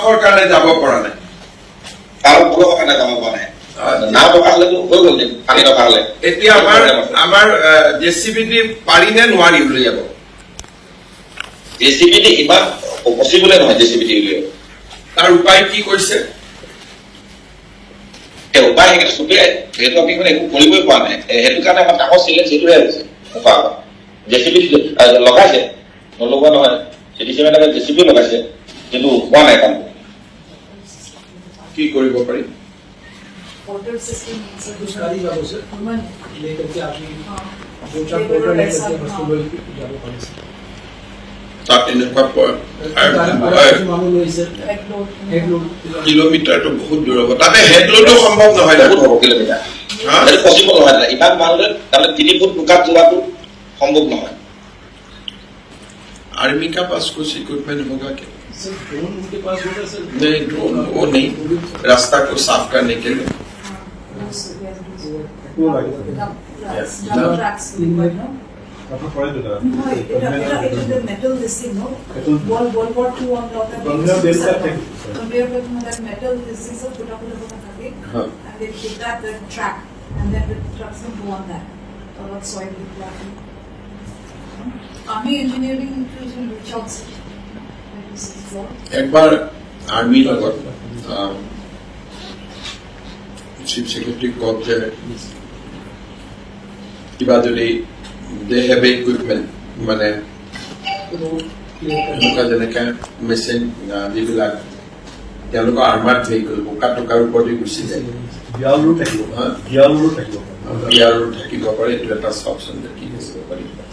বসবাসৰ কাৰণে যাব পৰা নাই তাৰ বসবাসৰ কাৰণে যাব পৰা নাই না টকা হলেতো হৈ গ'ল পানী টকা হলে এতিয়া আমাৰ জেচিবিটি পাৰি নে নোৱাৰি উলিয়াব জেচিবিটি ইমান পচিবলে নহয় জেচিবিটি উলিয়াব তাৰ উপায় কি কৈছে উপায় সেইকাৰণে চবেই সেইটো আমি মানে একো কৰিবই পৰা নাই সেইটো কাৰণে আমাৰ কাগজ চিলেঞ্জ সেইটোহে হৈছে উপায় জেচিবিটি লগাইছে নলগোৱা নহয় চিটিচি মেডামে জেচিবি লগাইছে কিন্তু হোৱা নাই কাম কি কৰিব পাৰি पोर्टल सिस्टम से सारी बातों से ह्यूमन लेकर के आपकी दो चार लेबर पोर्टल और लेकर ऐसा, के बस हाँ। लोग जाने पड़े से তাত এনেকুৱা मालूम नहीं सर हेड लोड কিলোমিটাৰটো বহুত দূৰ হ'ব তাতে হেডলোডো সম্ভৱ নহয় বহুত হ'ব কিলোমিটাৰ হা পচিবল নহয় ইমান মানুহে তাৰমানে 3 ফুট বোকাত যোৱাটো সম্ভৱ নহয় आर्मी का पास कुछ इक्विपमेंट होगा क्या सर ड्रोन उनके पास होगा सर नहीं ड्रोन वो नहीं रास्ता को साफ करने के लिए আপনার পরে তো দাদা metal this thing, no? Metal. World War II on lot of Conveyor belt का thing. conveyor belt में that metal this thing सब put up करके हाँ and they take that the track and then the trucks will go on that or what soil with that. Army engineering will reach out. एक बार army লগত chief secretary কত যে কিবা যদি they have equipment মানে এনেকুৱা যেনেকে মেচিন যিবিলাক তেওঁলোকৰ আৰ্মাৰ্ড ভেহিকল বোকা টকাৰ ওপৰতে গুচি যায় গিয়াৰো থাকিব হা গিয়াৰো থাকিব ইয়াৰো থাকিব পাৰে এইটো এটা অপশ্যন কি কৰিব পাৰিব